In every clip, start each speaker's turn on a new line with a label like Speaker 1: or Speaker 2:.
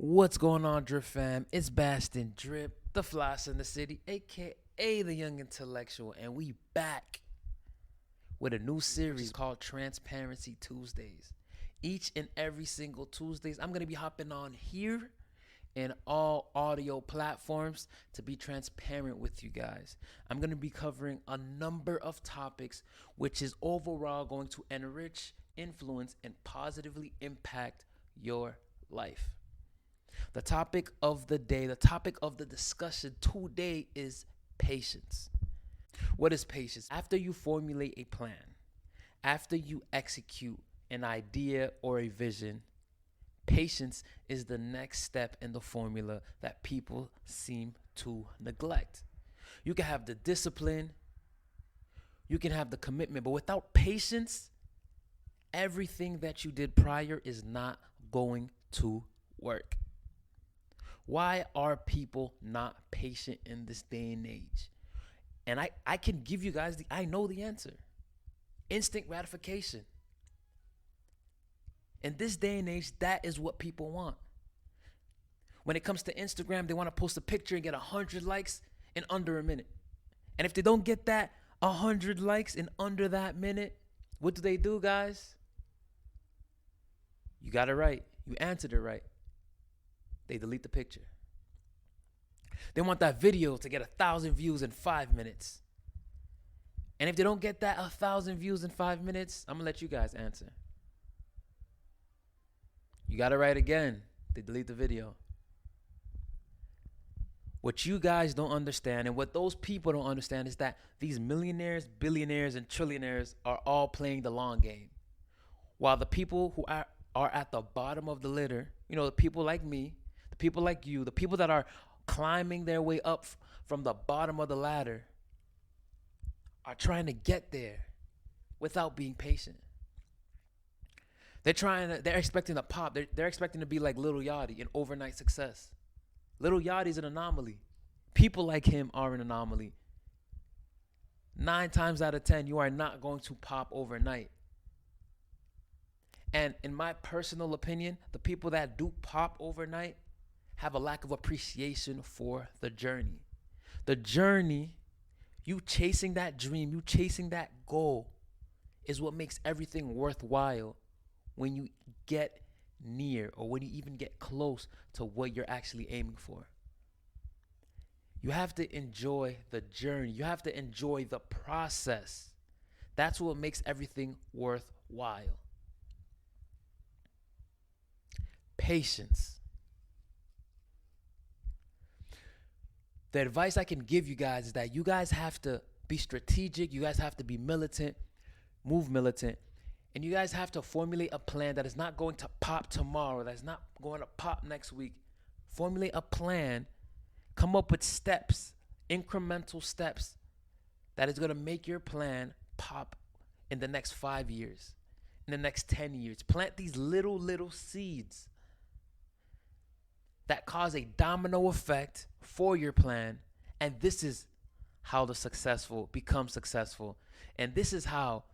Speaker 1: What's going on, Drip fam? It's Bastin Drip, the Floss in the city, aka the Young Intellectual, and we back with a new series called Transparency Tuesdays. Each and every single Tuesdays, I'm gonna be hopping on here in all audio platforms to be transparent with you guys. I'm going to be covering a number of topics, which is overall going to enrich, influence, and positively impact your life. The topic of the day, the topic of the discussion today is patience. What is patience? After you formulate a plan, after you execute an idea or a vision, patience is the next step in the formula that people seem to neglect. You can have the discipline, you can have the commitment, but without patience, everything that you did prior is not going to work. Why are people not patient in this day and age? And I can give you guys I know the answer. Instant gratification. In this day and age, that is what people want. When it comes to Instagram, they want to post a picture and get 100 likes in under a minute. And if they don't get that 100 likes in under that minute, what do, guys? You got it right. You answered it right. They delete the picture. They want that video to get 1,000 views in 5 minutes. And if they don't get that 1,000 views in 5 minutes, I'm going to let you guys answer. You got it right again. They delete the video. What you guys don't understand and what those people don't understand is that these millionaires, billionaires, and trillionaires are all playing the long game. While the people who are at the bottom of the litter, the people like me, the people like you, the people that are climbing their way up from the bottom of the ladder are trying to get there without being patient. They're expecting to pop. They're expecting to be like Lil Yachty, an overnight success. Lil Yachty's an anomaly. People like him are an anomaly. 9 times out of 10, you are not going to pop overnight. And in my personal opinion, the people that do pop overnight have a lack of appreciation for the journey. The journey, you chasing that dream, you chasing that goal, is what makes everything worthwhile when you get near or when you even get close to what you're actually aiming for. You have to enjoy the journey. You have to enjoy the process. That's what makes everything worthwhile. Patience. The advice I can give you guys is that you guys have to be strategic. You guys have to be militant, move militant. And you guys have to formulate a plan that is not going to pop tomorrow, that's not going to pop next week. Formulate a plan, come up with steps, incremental steps that is going to make your plan pop in the next 5 years, in the next 10 years. Plant these little seeds that cause a domino effect for your plan. And this is how the successful become successful. And this is how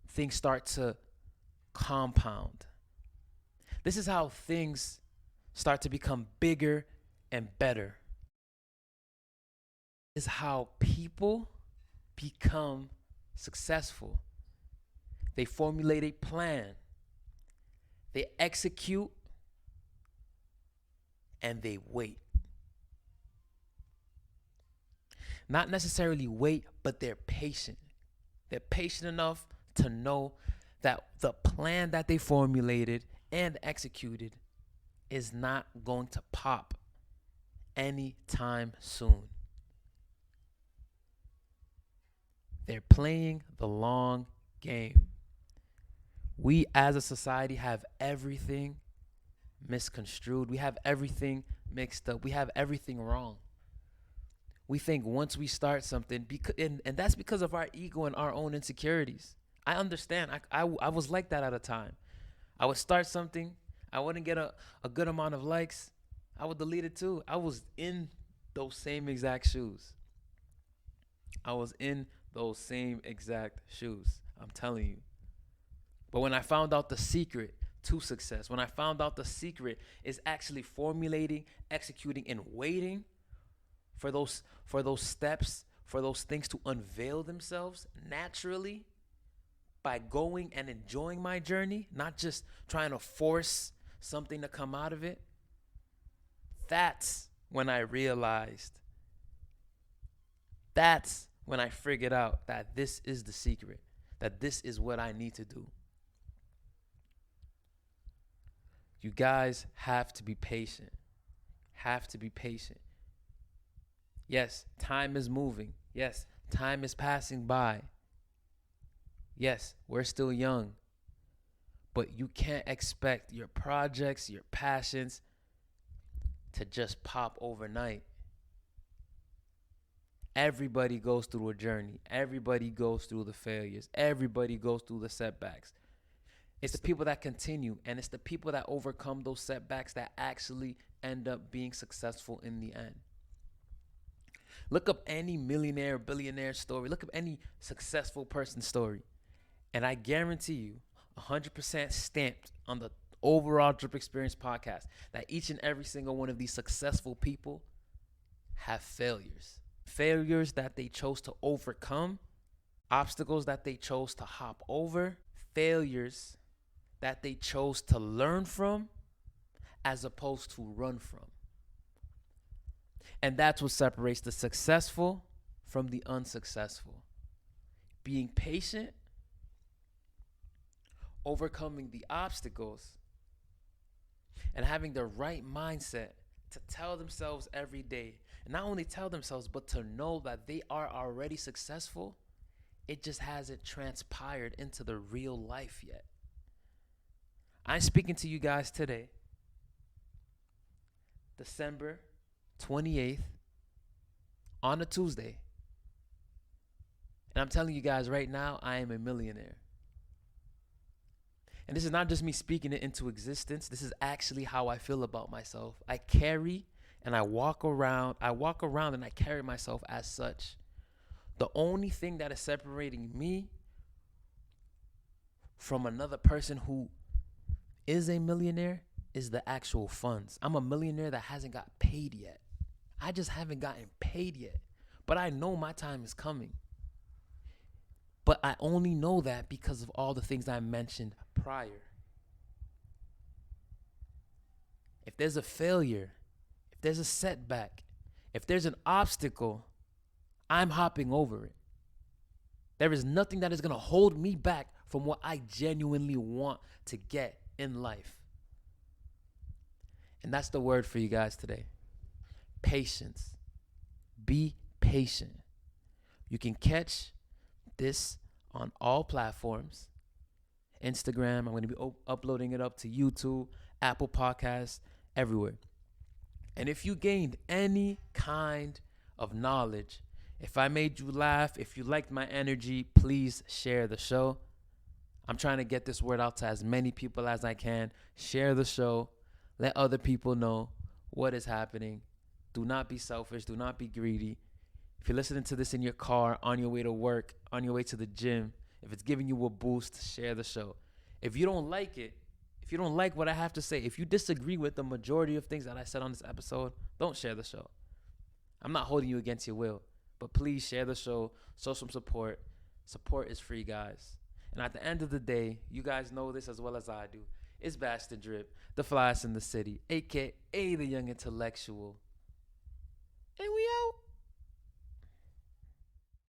Speaker 1: things start to compound. This is how things start to become bigger and better. This is how people become successful. They formulate a plan, they execute, and they wait. Not necessarily wait, but they're patient. They're patient enough to know that the plan that they formulated and executed is not going to pop anytime soon. They're playing the long game. We as a society have everything misconstrued. We have everything mixed up. We have everything wrong. We think once we start something, and that's because of our ego and our own insecurities. I understand. I was like that at a time. I would start something. I wouldn't get a good amount of likes. I would delete it too. I was in those same exact shoes. I'm telling you. But when I found out the secret to success. When I found out the secret is actually formulating, executing, and waiting for those steps, for those things to unveil themselves naturally by going and enjoying my journey, not just trying to force something to come out of it. That's when I realized, that's when I figured out that this is the secret, that this is what I need to do. You guys have to be patient. Have to be patient. Yes, time is moving. Yes, time is passing by. Yes, we're still young. But you can't expect your projects, your passions to just pop overnight. Everybody goes through a journey. Everybody goes through the failures. Everybody goes through the setbacks. It's the people that continue, and it's the people that overcome those setbacks that actually end up being successful in the end. Look up any millionaire, billionaire story. Look up any successful person's story. And I guarantee you, 100% stamped on the overall Drip Experience podcast, that each and every single one of these successful people have failures. Failures that they chose to overcome, obstacles that they chose to hop over, failures that they chose to learn from as opposed to run from. And that's what separates the successful from the unsuccessful. Being patient, overcoming the obstacles, and having the right mindset to tell themselves every day, and not only tell themselves, but to know that they are already successful. It just hasn't transpired into the real life yet. I'm speaking to you guys today, December 28th, on a Tuesday. And I'm telling you guys right now, I am a millionaire. And this is not just me speaking it into existence. This is actually how I feel about myself. I carry and I walk around and I carry myself as such. The only thing that is separating me from another person who is a millionaire is the actual funds. I'm a millionaire that hasn't got paid yet. I just haven't gotten paid yet. But I know my time is coming. But I only know that because of all the things I mentioned prior. If there's a failure, if there's a setback, if there's an obstacle, I'm hopping over it. There is nothing that is going to hold me back from what I genuinely want to get in life. And that's the word for you guys today. Patience. Be patient. You can catch this on all platforms. Instagram, I'm going to be uploading it up to YouTube, Apple Podcasts, everywhere. And if you gained any kind of knowledge, if I made you laugh, if you liked my energy, please share the show. I'm trying to get this word out to as many people as I can. Share the show. Let other people know what is happening. Do not be selfish. Do not be greedy. If you're listening to this in your car, on your way to work, on your way to the gym, if it's giving you a boost, share the show. If you don't like it, if you don't like what I have to say, if you disagree with the majority of things that I said on this episode, don't share the show. I'm not holding you against your will, but please share the show, show some support. Support is free, guys. And at the end of the day, you guys know this as well as I do. It's Bastard Drip, the flyest in the city, a.k.a. the young intellectual.